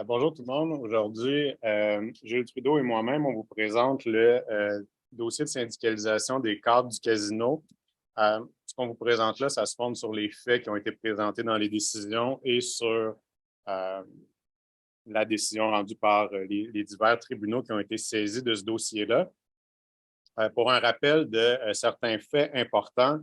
Bonjour tout le monde. Aujourd'hui, Gilles Trudeau et moi-même, on vous présente le dossier de syndicalisation des cadres du casino. Ce qu'on vous présente là, ça se fonde sur les faits qui ont été présentés dans les décisions et sur la décision rendue par les divers tribunaux qui ont été saisis de ce dossier-là. Pour un rappel de certains faits importants,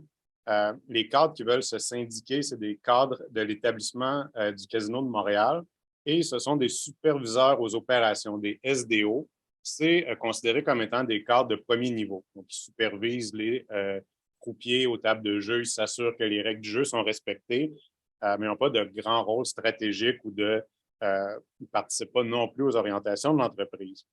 les cadres qui veulent se syndiquer, c'est des cadres de l'établissement du Casino de Montréal et ce sont des superviseurs aux opérations, des SDO. C'est considéré comme étant des cadres de premier niveau. Donc, ils supervisent les croupiers aux tables de jeu, ils s'assurent que les règles du jeu sont respectées, mais ils n'ont pas de grand rôle stratégique ou ils ne participent pas non plus aux orientations de l'entreprise.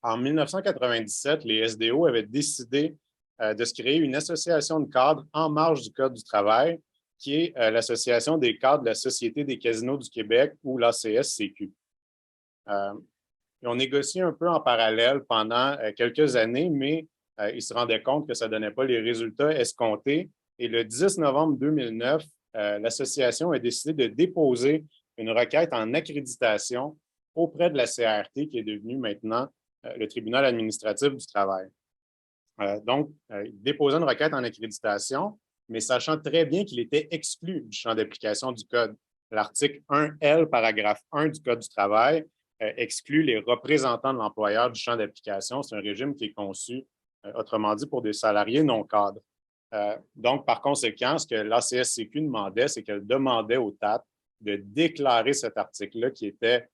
En 1997, les SDO avaient décidé de se créer une association de cadres en marge du Code du travail, qui est l'Association des cadres de la Société des casinos du Québec, ou l'ACSCQ. Ils ont négocié un peu en parallèle pendant quelques années, mais ils se rendaient compte que ça ne donnait pas les résultats escomptés. Et le 10 novembre 2009, l'association a décidé de déposer une requête en accréditation auprès de la CRT, qui est devenue maintenant le tribunal administratif du travail. Donc, il déposait une requête en accréditation, mais sachant très bien qu'il était exclu du champ d'application du Code. L'article 1L, paragraphe 1 du Code du travail, exclut les représentants de l'employeur du champ d'application. C'est un régime qui est conçu, autrement dit, pour des salariés non cadres. Donc, par conséquent, ce que l'ACSCQ demandait, c'est qu'elle demandait au TAT de déclarer cet article-là qui était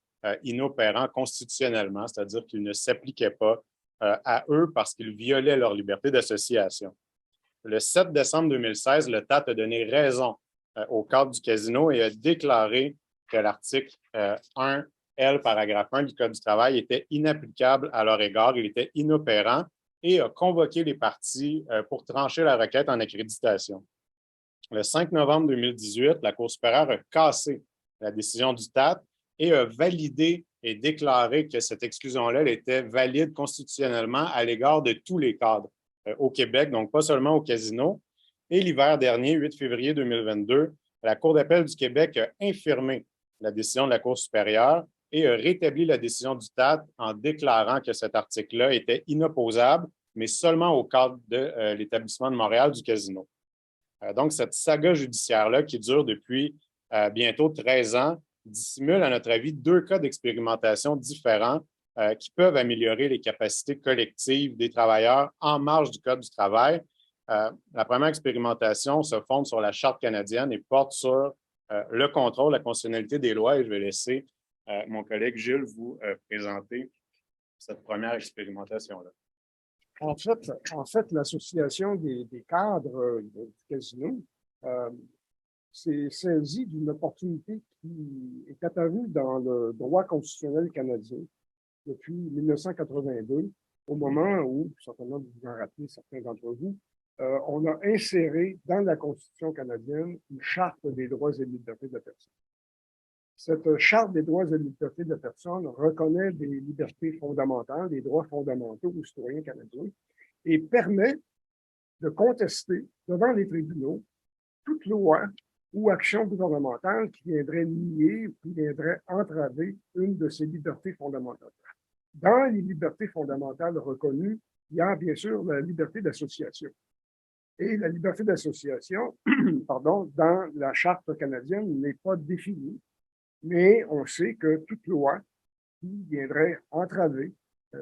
inopérant constitutionnellement, c'est-à-dire qu'il ne s'appliquait pas à eux parce qu'ils violaient leur liberté d'association. Le 7 décembre 2016, le TAT a donné raison au cadre du casino et a déclaré que l'article 1L, paragraphe 1 du Code du travail était inapplicable à leur égard, il était inopérant et a convoqué les parties pour trancher la requête en accréditation. Le 5 novembre 2018, la Cour supérieure a cassé la décision du TAT et a validé et déclaré que cette exclusion-là était valide constitutionnellement à l'égard de tous les cadres au Québec, donc pas seulement au casino. Et l'hiver dernier, 8 février 2022, la Cour d'appel du Québec a infirmé la décision de la Cour supérieure et a rétabli la décision du TAT en déclarant que cet article-là était inopposable, mais seulement au cadre de l'établissement de Montréal du casino. Donc, cette saga judiciaire-là qui dure depuis bientôt 13 ans dissimule, à notre avis, deux cas d'expérimentation différents qui peuvent améliorer les capacités collectives des travailleurs en marge du Code du travail. La première expérimentation se fonde sur la Charte canadienne et porte sur le contrôle, la constitutionnalité des lois. Et je vais laisser mon collègue Gilles vous présenter cette première expérimentation-là. En fait, l'Association des cadres du casino s'est saisie d'une opportunité qui est apparue dans le droit constitutionnel canadien depuis 1982, au moment où, certainement vous vous en rappelez, certains d'entre vous, on a inséré dans la Constitution canadienne une charte des droits et libertés de la personne. Cette charte des droits et libertés de la personne reconnaît des libertés fondamentales, des droits fondamentaux aux citoyens canadiens et permet de contester devant les tribunaux toute loi ou action gouvernementale qui viendrait nier ou qui viendrait entraver une de ces libertés fondamentales. Dans les libertés fondamentales reconnues, il y a bien sûr la liberté d'association. Et la liberté d'association, pardon, dans la Charte canadienne n'est pas définie, mais on sait que toute loi qui viendrait entraver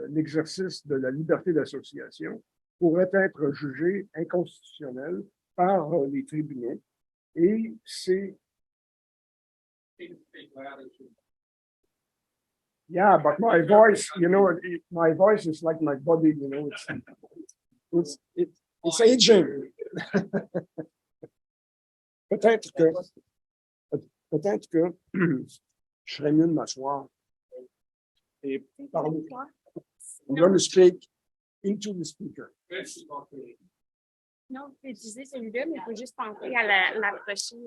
l'exercice de la liberté d'association pourrait être jugée inconstitutionnelle par les tribunaux. Et c'est... Yeah, but my voice, my voice is like my body, it's aging. Peut-être que je serais mieux de m'asseoir et parler. I'm going to speak into the speaker. Non, vous pouvez utiliser celui-là, mais il faut juste penser à l'approcher,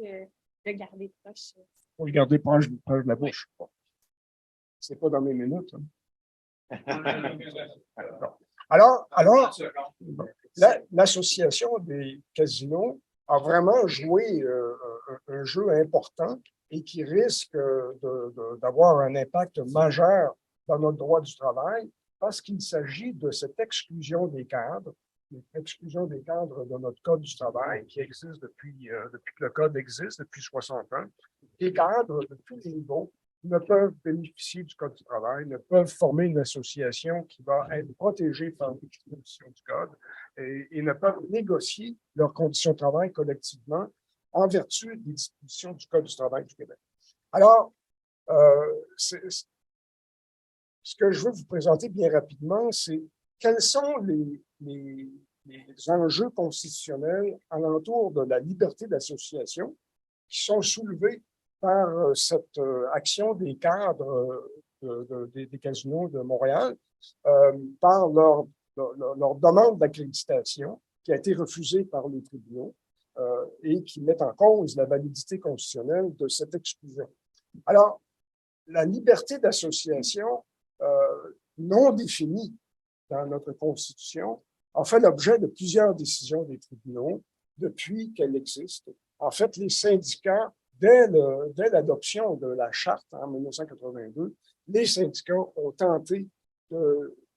de garder proche. Faut le garder proche de la bouche. C'est pas dans mes minutes. Hein. Alors, l'association des casinos a vraiment joué un jeu important et qui risque d'avoir un impact majeur dans notre droit du travail parce qu'il s'agit de cette exclusion des cadres, l'exclusion des cadres de notre Code du travail qui existe depuis que le Code existe, depuis 60 ans. Les cadres de tous les niveaux ne peuvent bénéficier du Code du travail, ne peuvent former une association qui va être protégée par les dispositions du Code et ne peuvent négocier leurs conditions de travail collectivement en vertu des dispositions du Code du travail du Québec. Alors, ce que je veux vous présenter bien rapidement, c'est quels sont les enjeux constitutionnels alentour de la liberté d'association qui sont soulevés par cette action des cadres des casinos de Montréal, par leur demande d'accréditation qui a été refusée par les tribunaux et qui met en cause la validité constitutionnelle de cette exclusion. Alors, la liberté d'association non définie dans notre Constitution a fait l'objet de plusieurs décisions des tribunaux depuis qu'elle existe. En fait, les syndicats, dès l'adoption de la Charte en 1982, les syndicats ont tenté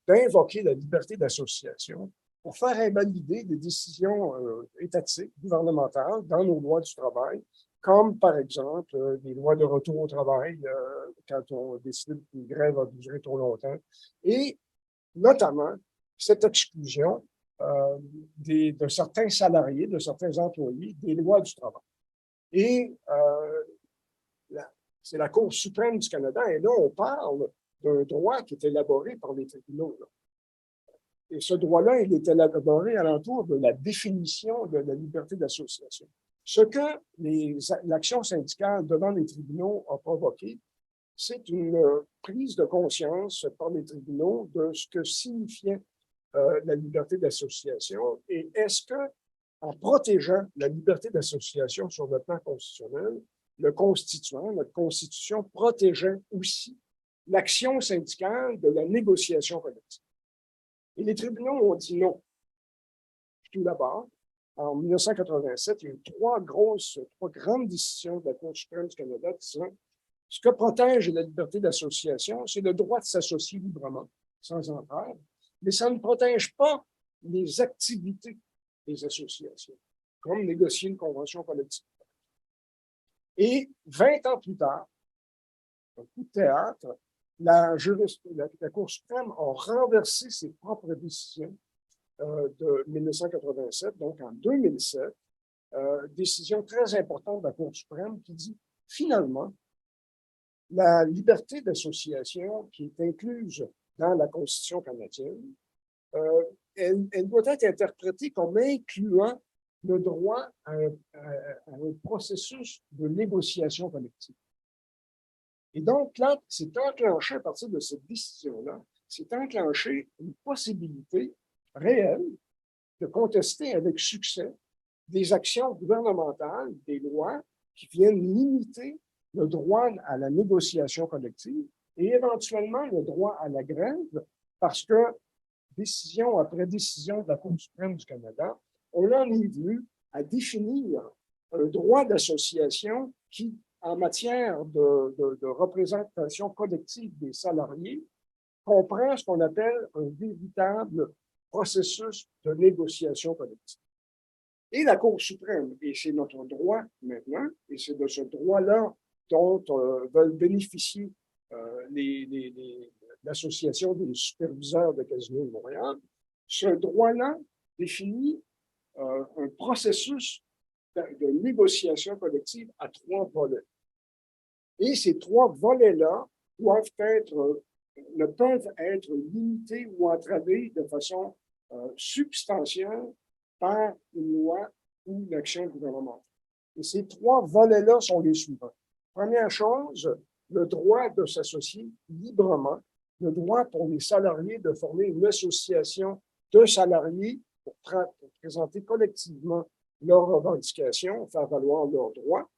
d'invoquer la liberté d'association pour faire invalider des décisions étatiques, gouvernementales, dans nos lois du travail, comme par exemple des lois de retour au travail quand on décide qu'une grève a duré trop longtemps, et notamment cette exclusion de certains salariés, de certains employés des lois du travail. Et c'est la Cour suprême du Canada, et là, on parle d'un droit qui est élaboré par les tribunaux. Là. Et ce droit-là, il est élaboré alentour de la définition de la liberté d'association. Ce que l'action syndicale devant les tribunaux a provoqué, c'est une prise de conscience par les tribunaux de ce que signifiait la liberté d'association et est-ce que, en protégeant la liberté d'association sur le plan constitutionnel, le constituant, notre Constitution, protégeait aussi l'action syndicale de la négociation collective. Et les tribunaux ont dit non. Tout d'abord, en 1987, il y a eu trois grandes décisions de la Cour suprême du Canada disant ce que protège la liberté d'association, c'est le droit de s'associer librement, sans entrave, mais ça ne protège pas les activités des associations, comme négocier une convention collective. Et 20 ans plus tard, un coup de théâtre, la Cour suprême a renversé ses propres décisions de 1987, donc en 2007, décision très importante de la Cour suprême qui dit, finalement, la liberté d'association qui est incluse dans la Constitution canadienne, elle doit être interprétée comme incluant le droit à un processus de négociation collective. Et donc, là, c'est enclenché à partir de cette décision-là, c'est enclenché une possibilité réelle de contester avec succès des actions gouvernementales, des lois qui viennent limiter le droit à la négociation collective et éventuellement le droit à la grève parce que, décision après décision de la Cour suprême du Canada, on en est venu à définir un droit d'association qui, en matière de représentation collective des salariés, comprend ce qu'on appelle un véritable processus de négociation collective. Et la Cour suprême, et c'est notre droit maintenant, et c'est de ce droit-là dont veulent bénéficier l'association des superviseurs de casinos de Montréal, ce droit-là définit un processus de négociation collective à trois volets. Et ces trois volets-là ne peuvent être limités ou entravés de façon substantielle par une loi ou une action gouvernementale. Et ces trois volets-là sont les suivants. Première chose, le droit de s'associer librement, le droit pour les salariés de former une association de salariés pour présenter collectivement leurs revendications, faire valoir leurs droits,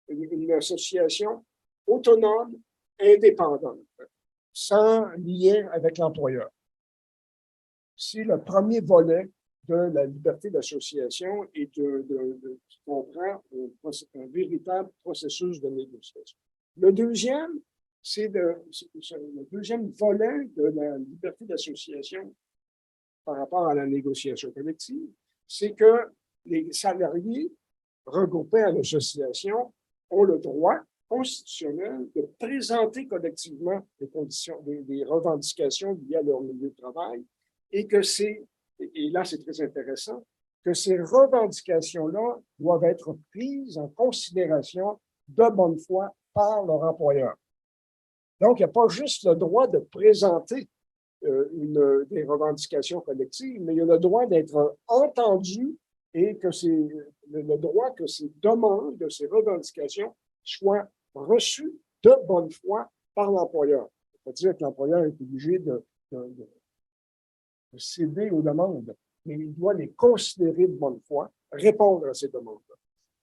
une association autonome, indépendante, sans lien avec l'employeur. C'est le premier volet de la liberté d'association et qui comprend un véritable processus de négociation. Le deuxième, le deuxième volet de la liberté d'association par rapport à la négociation collective, c'est que les salariés regroupés en association ont le droit constitutionnel de présenter collectivement des revendications liées à leur milieu de travail et et là c'est très intéressant, que ces revendications-là doivent être prises en considération de bonne foi par leur employeur. Donc, il n'y a pas juste le droit de présenter des revendications collectives, mais il y a le droit d'être entendu et que c'est le droit que ces demandes, ces revendications soient reçues de bonne foi par l'employeur. C'est-à-dire que l'employeur est obligé de céder aux demandes, mais il doit les considérer de bonne foi, répondre à ces demandes-là.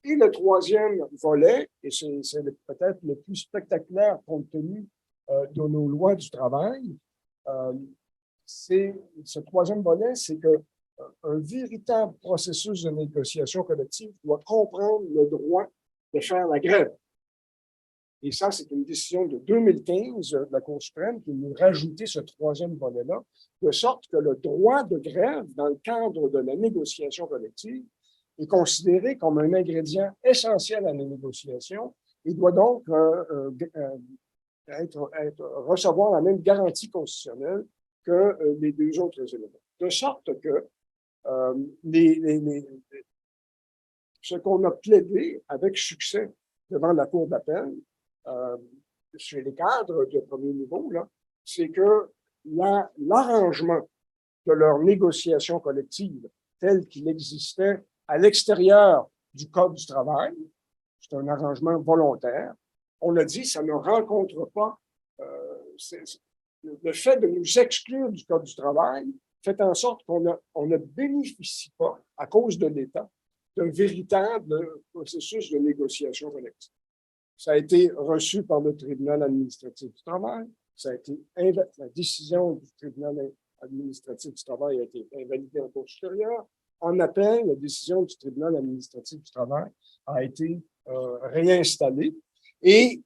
Et le troisième volet, et c'est peut-être le plus spectaculaire compte tenu de nos lois du travail, ce troisième volet, c'est qu'un véritable processus de négociation collective doit comprendre le droit de faire la grève. Et ça, c'est une décision de 2015 de la Cour suprême qui nous rajoutait ce troisième volet-là, de sorte que le droit de grève dans le cadre de la négociation collective est considéré comme un ingrédient essentiel à la négociation et doit donc recevoir la même garantie constitutionnelle que les deux autres éléments. De sorte que ce qu'on a plaidé avec succès devant la Cour d'appel, chez les cadres de premier niveau, c'est que l'arrangement de leur négociation collective tel qu'il existait à l'extérieur du Code du travail, c'est un arrangement volontaire, on a dit, ça ne rencontre pas le fait de nous exclure du Code du travail fait en sorte qu'on ne bénéficie pas, à cause de l'État, d'un véritable processus de négociation collective. Ça a été reçu par le tribunal administratif du travail. La décision du tribunal administratif du travail a été invalidée en Cour supérieure. En appel, la décision du tribunal administratif du travail a été réinstallée. Et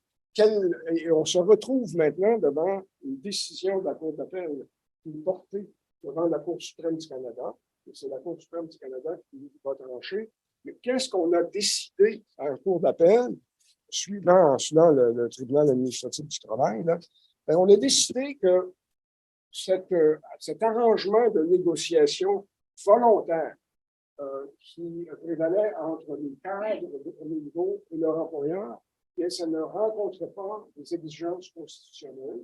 on se retrouve maintenant devant une décision de la Cour d'appel qui est portée devant la Cour suprême du Canada. C'est la Cour suprême du Canada qui va trancher. Mais qu'est-ce qu'on a décidé à la Cour d'appel, suivant le tribunal administratif du travail, là, on a décidé que cet arrangement de négociation volontaire qui prévalait entre les cadres de premier niveau et leur employeur, et ça ne rencontre pas les exigences constitutionnelles.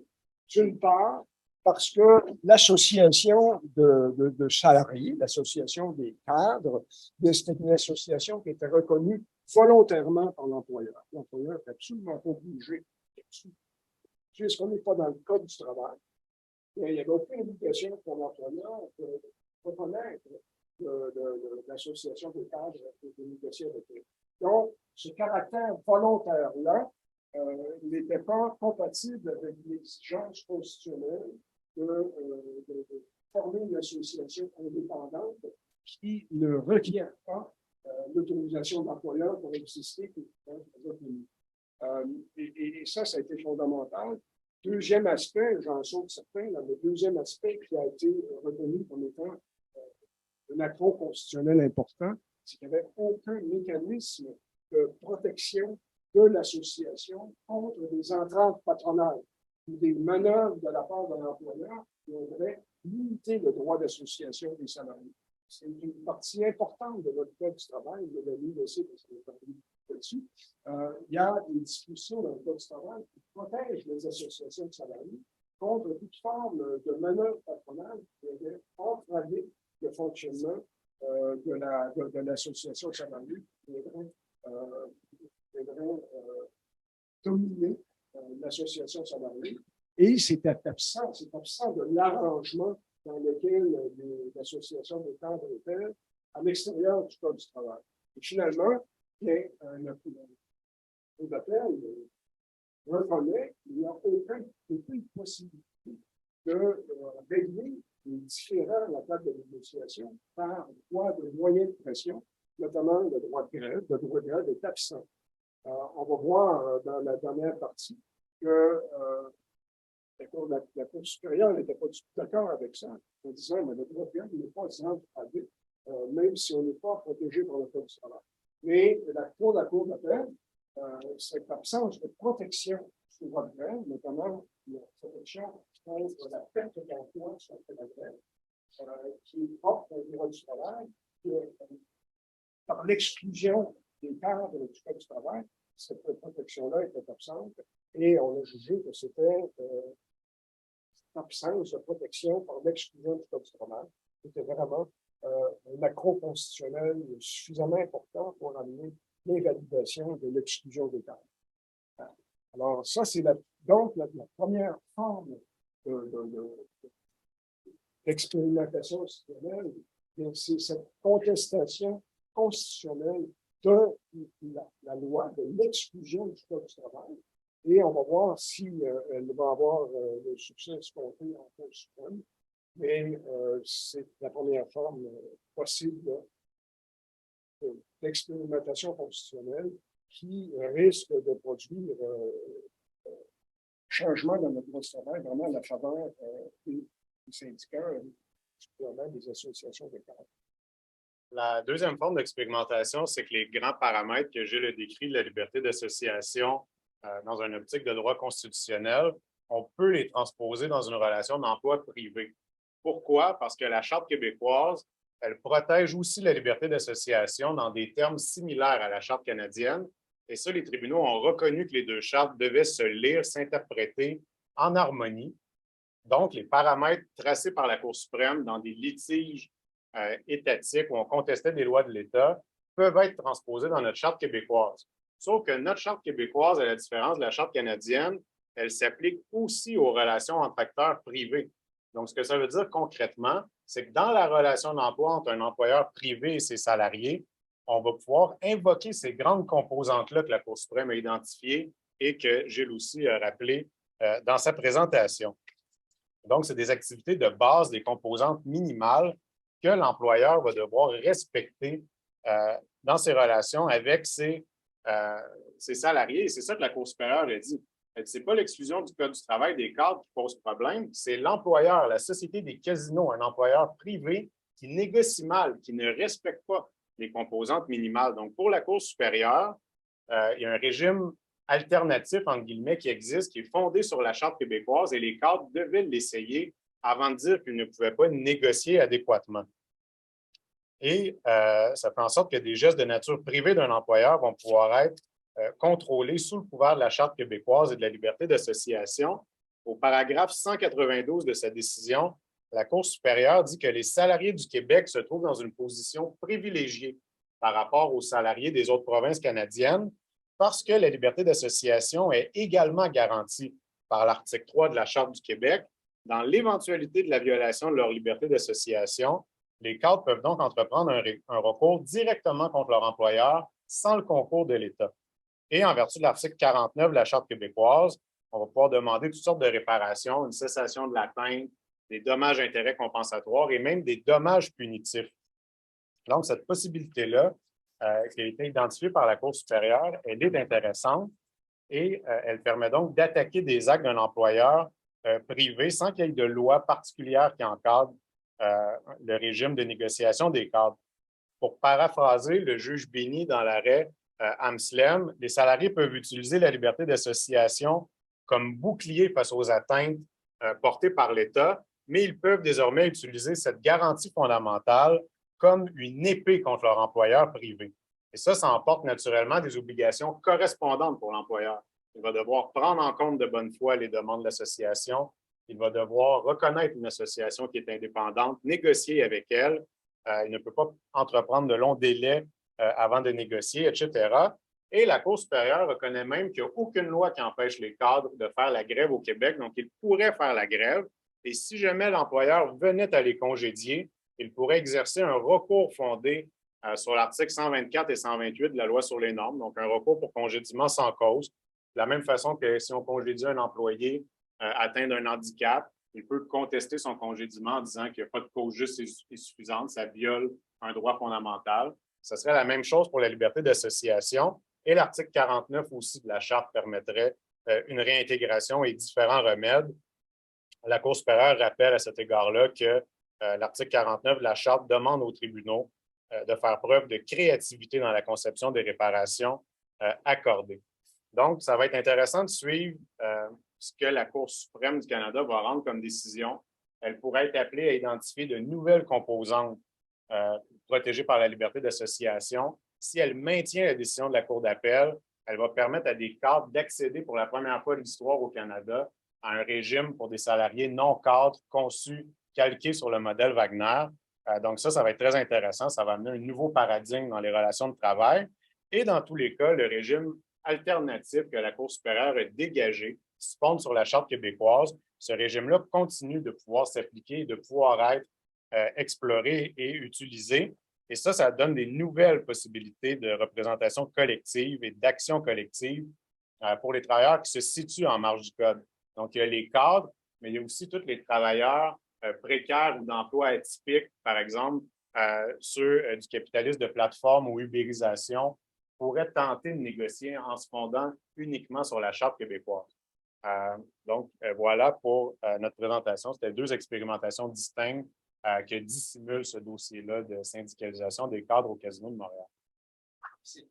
D'une part, parce que l'association de salariés, l'association des cadres, c'était une association qui était reconnue volontairement par l'employeur. L'employeur est absolument pas obligé. Puisqu'on n'est pas dans le Code du travail, il n'y avait aucune obligation pour l'employeur de reconnaître l'association des cadres de négocier avec eux. Donc, ce caractère volontaire-là n'était pas compatible avec l'exigence constitutionnelle de former une association indépendante qui ne requiert pas l'autorisation de l'employeur pour exister. Et ça a été fondamental. Deuxième aspect, j'en saute certains, le deuxième aspect qui a été reconnu comme étant un accroc constitutionnel important, c'est qu'il n'y avait aucun mécanisme de protection de l'association contre des entraves patronales ou des manœuvres de la part de l'employeur qui auraient limité le droit d'association des salariés. C'est une partie importante de notre Code du travail, de la ligne aussi, parce qu'on est parlé là-dessus. Il y a des dispositions dans le Code du travail qui protègent les associations de salariés contre toute forme de manœuvre patronale qui avait entravé le fonctionnement de l'association de salariés qui devrait dominer l'association salariée. Et c'est absent de l'arrangement dans lequel l'association des cadres étaient à l'extérieur du Code du travail. Et finalement, le Cour d'appel reconnaît qu'il n'y a aucune possibilité de régler différent de la table de négociation par voie de moyens de pression, notamment le droit de grève. Le droit de grève est absent. On va voir dans la dernière partie que la Cour supérieure n'était pas du tout d'accord avec ça, en disant que le droit de grève n'est pas entravé, même si on n'est pas protégé par le Code du travail. Mais la Cour d'appel, cette absence de protection du droit de grève, notamment la protection contre la perte d'emploi sur la grève, qui est propre au droit du travail, par l'exclusion des cadres du Code du travail, cette protection-là était absente et on a jugé que c'était cette absence de protection par l'exclusion du Code du travail. C'était vraiment un accroc constitutionnel suffisamment important pour amener l'invalidation de l'exclusion des cadres. Alors, ça, c'est donc la première forme d'expérimentation citoyenne, c'est cette contestation constitutionnelle de la loi, de l'exclusion du Code du travail. Et on va voir si elle va avoir le succès escompté en Cour suprême. Mais c'est la première forme possible d'expérimentation constitutionnelle qui risque de produire changement dans notre droit du travail, vraiment à la faveur des syndicats et particulièrement des associations de cadres. La deuxième forme d'expérimentation, c'est que les grands paramètres que Gilles a décrits de la liberté d'association dans une optique de droit constitutionnel, on peut les transposer dans une relation d'emploi privé. Pourquoi? Parce que la Charte québécoise, elle protège aussi la liberté d'association dans des termes similaires à la Charte canadienne. Et ça, les tribunaux ont reconnu que les deux chartes devaient se lire, s'interpréter en harmonie. Donc, les paramètres tracés par la Cour suprême dans des litiges étatiques où on contestait des lois de l'État peuvent être transposés dans notre Charte québécoise. Sauf que notre Charte québécoise, à la différence de la Charte canadienne, elle s'applique aussi aux relations entre acteurs privés. Donc, ce que ça veut dire concrètement, c'est que dans la relation d'emploi entre un employeur privé et ses salariés, on va pouvoir invoquer ces grandes composantes-là que la Cour suprême a identifiées et que Gilles aussi a rappelé dans sa présentation. Donc, c'est des activités de base, des composantes minimales que l'employeur va devoir respecter dans ses relations avec ses salariés. Et c'est ça que la Cour supérieure a dit. Ce n'est pas l'exclusion du Code du travail des cadres qui pose problème, c'est l'employeur, la Société des casinos, un employeur privé qui négocie mal, qui ne respecte pas les composantes minimales. Donc, pour la Cour supérieure, il y a un régime alternatif, entre guillemets, qui existe, qui est fondé sur la Charte québécoise et les cadres devaient l'essayer avant de dire qu'ils ne pouvaient pas négocier adéquatement. Et ça fait en sorte que des gestes de nature privée d'un employeur vont pouvoir être contrôlés sous le couvert de la Charte québécoise et de la liberté d'association. Au paragraphe 192 de sa décision, la Cour supérieure dit que les salariés du Québec se trouvent dans une position privilégiée par rapport aux salariés des autres provinces canadiennes parce que la liberté d'association est également garantie par l'article 3 de la Charte du Québec. Dans l'éventualité de la violation de leur liberté d'association, les cadres peuvent donc entreprendre un recours directement contre leur employeur sans le concours de l'État. Et en vertu de l'article 49 de la Charte québécoise, on va pouvoir demander toutes sortes de réparations, une cessation de l'atteinte, des dommages-intérêts compensatoires et même des dommages punitifs. Donc, cette possibilité-là, qui a été identifiée par la Cour supérieure, elle est intéressante et elle permet donc d'attaquer des actes d'un employeur privé sans qu'il y ait de loi particulière qui encadre le régime de négociation des cadres. Pour paraphraser le juge Béni dans l'arrêt Amslem, les salariés peuvent utiliser la liberté d'association comme bouclier face aux atteintes portées par l'État, mais ils peuvent désormais utiliser cette garantie fondamentale comme une épée contre leur employeur privé. Et ça emporte naturellement des obligations correspondantes pour l'employeur. Il va devoir prendre en compte de bonne foi les demandes de l'association. Il va devoir reconnaître une association qui est indépendante, négocier avec elle. Il ne peut pas entreprendre de longs délais avant de négocier, etc. Et la Cour supérieure reconnaît même qu'il n'y a aucune loi qui empêche les cadres de faire la grève au Québec, donc ils pourraient faire la grève. Et si jamais l'employeur venait à les congédier, il pourrait exercer un recours fondé sur l'article 124 et 128 de la loi sur les normes, donc un recours pour congédiement sans cause. De la même façon que si on congédie un employé atteint d'un handicap il peut contester son congédiement en disant qu'il n'y a pas de cause juste et suffisante, ça viole un droit fondamental. Ce serait la même chose pour la liberté d'association. Et l'article 49 aussi de la Charte permettrait une réintégration et différents remèdes. La Cour supérieure rappelle à cet égard-là que l'article 49 de la Charte demande aux tribunaux de faire preuve de créativité dans la conception des réparations accordées. Donc, ça va être intéressant de suivre ce que la Cour suprême du Canada va rendre comme décision. Elle pourrait être appelée à identifier de nouvelles composantes protégées par la liberté d'association. Si elle maintient la décision de la Cour d'appel, elle va permettre à des cadres d'accéder pour la première fois de l'histoire au Canada à un régime pour des salariés non cadres conçus, calqués sur le modèle Wagner. Donc ça va être très intéressant. Ça va amener un nouveau paradigme dans les relations de travail. Et dans tous les cas, le régime alternatif que la Cour supérieure a dégagé, qui se fonde sur la Charte québécoise, ce régime-là continue de pouvoir s'appliquer, de pouvoir être exploré et utilisé. Et ça donne des nouvelles possibilités de représentation collective et d'action collective pour les travailleurs qui se situent en marge du code. Donc, il y a les cadres, mais il y a aussi tous les travailleurs précaires ou d'emploi atypiques, par exemple, ceux du capitalisme de plateforme ou ubérisation, pourraient tenter de négocier en se fondant uniquement sur la Charte québécoise. Donc, voilà pour notre présentation. C'était 2 expérimentations distinctes que dissimulent ce dossier-là de syndicalisation des cadres au Casino de Montréal. Merci.